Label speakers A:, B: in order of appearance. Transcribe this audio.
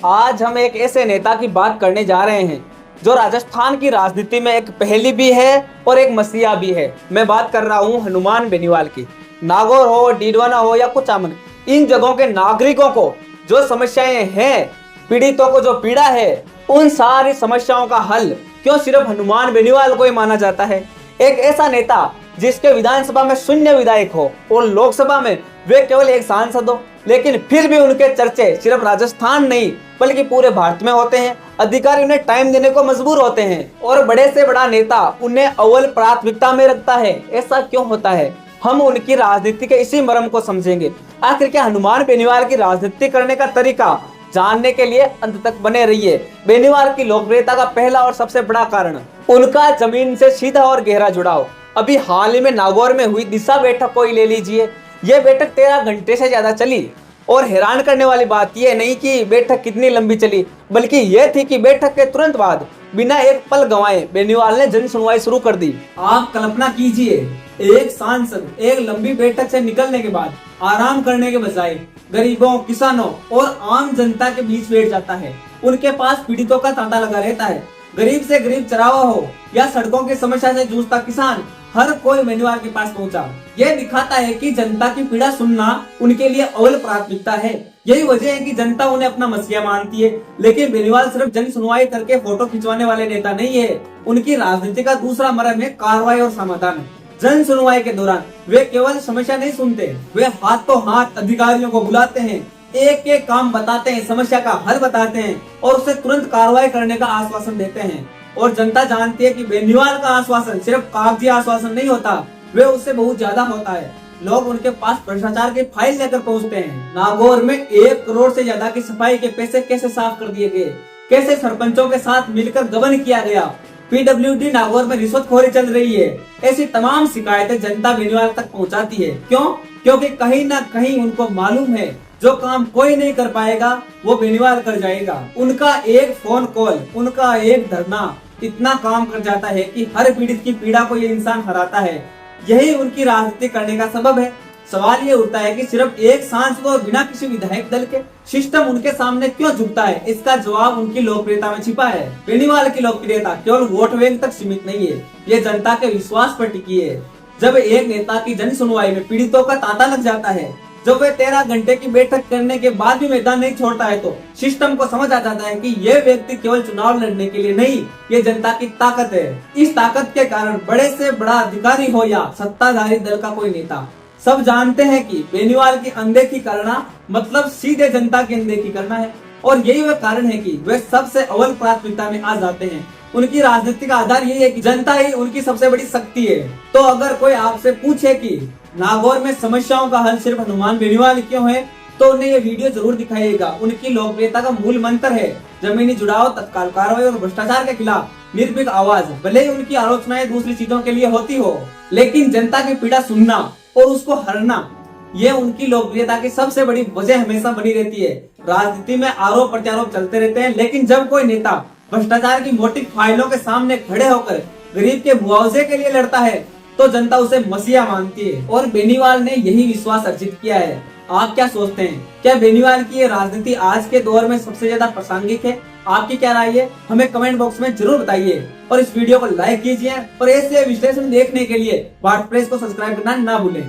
A: आज हम एक ऐसे नेता की बात करने जा रहे हैं जो राजस्थान की राजनीति में एक पहेली भी है और एक मसीहा भी है। मैं बात कर रहा हूं हनुमान बेनीवाल की। नागौर हो, डीडवाना हो या कुचामन, इन जगहों के नागरिकों को जो समस्याएं हैं, पीड़ितों को जो पीड़ा है, उन सारी समस्याओं का हल क्यों सिर्फ हनुमान बेनीवाल को ही माना जाता है। एक ऐसा नेता जिसके विधानसभा में शून्य विधायक हो और लोकसभा में वे केवल एक सांसद हो, लेकिन फिर भी उनके चर्चे सिर्फ राजस्थान नहीं बल्कि पूरे भारत में होते हैं। अधिकारी उन्हें टाइम देने को मजबूर होते हैं और बड़े से बड़ा नेता उन्हें अव्वल प्राथमिकता में रखता है। ऐसा क्यों होता है, हम उनकी राजनीति के इसी मर्म को समझेंगे। आखिर क्या हनुमान बेनीवाल की राजनीति करने का तरीका जानने के लिए अंत तक बने रहिए। बेनीवाल की लोकप्रियता का पहला और सबसे बड़ा कारण उनका जमीन से सीधा और गहरा जुड़ाव। अभी हाल ही में नागौर में हुई दिशा बैठक को ही ले लीजिए। यह बैठक 13 घंटे से ज्यादा चली और हैरान करने वाली बात यह नहीं कि बैठक कितनी लंबी चली, बल्कि यह थी कि बैठक के तुरंत बाद बिना एक पल गंवाए बेनीवाल ने जन सुनवाई शुरू कर दी। आप कल्पना कीजिए, एक सांसद एक लंबी बैठक से निकलने के बाद आराम करने के बजाय गरीबों, किसानों और आम जनता के बीच बैठ जाता है। उनके पास पीड़ितों का तांता लगा रहता है। गरीब से गरीब चरावा हो या सड़कों की समस्या से जूझता किसान, हर कोई बेनीवाल के पास पहुंचा। यह दिखाता है कि जनता की पीड़ा सुनना उनके लिए अव्वल प्राथमिकता है। यही वजह है कि जनता उन्हें अपना मसीहा मानती है। लेकिन बेनीवाल सिर्फ जन सुनवाई करके फोटो खिंचवाने वाले नेता नहीं है। उनकी राजनीति का दूसरा मर्म है कार्रवाई और समाधान। जन सुनवाई के दौरान वे केवल समस्या नहीं सुनते, वे हाथों हाथ अधिकारियों को बुलाते हैं, एक एक काम बताते हैं, समस्या का हल बताते हैं और उसे तुरंत कार्रवाई करने का आश्वासन देते हैं। और जनता जानती है कि बेनीवाल का आश्वासन सिर्फ कागजी आश्वासन नहीं होता, वे उससे बहुत ज्यादा होता है। लोग उनके पास भ्रष्टाचार की फाइल लेकर पहुंचते हैं। नागौर में 1 करोड़ से ज्यादा की सफाई के पैसे कैसे साफ कर दिए गए, कैसे सरपंचों के साथ मिलकर गबन किया गया, पीडब्ल्यूडी नागौर में रिश्वतखोरी चल रही है, ऐसी तमाम शिकायतें जनता बेनीवाल तक पहुंचाती है। क्यों? क्योंकि कहीं ना कहीं उनको मालूम है जो काम कोई नहीं कर पाएगा वो बेनीवाल कर जाएगा। उनका एक फोन कॉल, उनका एक धरना इतना काम कर जाता है कि हर पीड़ित की पीड़ा को ये इंसान हराता है। यही उनकी राजनीति करने का सबब है। सवाल ये उठता है कि सिर्फ एक सांसद और बिना किसी विधायक दल के सिस्टम उनके सामने क्यों झुकता है। इसका जवाब उनकी लोकप्रियता में छिपा है। बेनीवाल की लोकप्रियता केवल वोट बैंक तक सीमित नहीं है, ये जनता के विश्वास पर टिकी है। जब एक नेता की जन सुनवाई में पीड़ितों का तांता लग जाता है, जब वे 13 घंटे की बैठक करने के बाद भी मैदान नहीं छोड़ता है, तो सिस्टम को समझ आ जाता है कि यह व्यक्ति केवल चुनाव लड़ने के लिए नहीं, ये जनता की ताकत है। इस ताकत के कारण बड़े से बड़ा अधिकारी हो या सत्ताधारी दल का कोई नेता, सब जानते हैं कि बेनीवाल की अनदेखी करना मतलब सीधे जनता की अनदेखी करना है। और यही वह कारण है कि वे सबसे अव्वल प्राथमिकता में आ जाते हैं। उनकी राजनीति का आधार यही है कि जनता ही उनकी सबसे बड़ी शक्ति है। तो अगर कोई आपसे पूछे कि नागौर में समस्याओं का हल सिर्फ हनुमान बेनीवाल क्यों है, तो उन्हें ये वीडियो जरूर दिखाइएगा। उनकी लोकप्रियता का मूल मंत्र है जमीनी जुड़ाव, तत्काल कार्रवाई और भ्रष्टाचार के खिलाफ निर्भीक आवाज। भले ही उनकी आलोचनाएं दूसरी चीजों के लिए होती हो, लेकिन जनता की पीड़ा सुनना और उसको हरना, ये उनकी लोकप्रियता की सबसे बड़ी वजह हमेशा बनी रहती है। राजनीति में आरोप प्रत्यारोप चलते रहते हैं, लेकिन जब कोई नेता भ्रष्टाचार की मोटी फाइलों के सामने खड़े होकर गरीब के मुआवजे के लिए लड़ता है, तो जनता उसे मसीहा मानती है। और बेनीवाल ने यही विश्वास अर्जित किया है। आप क्या सोचते हैं, क्या बेनीवाल की ये राजनीति आज के दौर में सबसे ज्यादा प्रासंगिक है? आपकी क्या राय है, हमें कमेंट बॉक्स में जरूर बताइए। और इस वीडियो को लाइक कीजिए और ऐसे विश्लेषण देखने के लिए भारत प्रेस को सब्सक्राइब करना ना भूलें।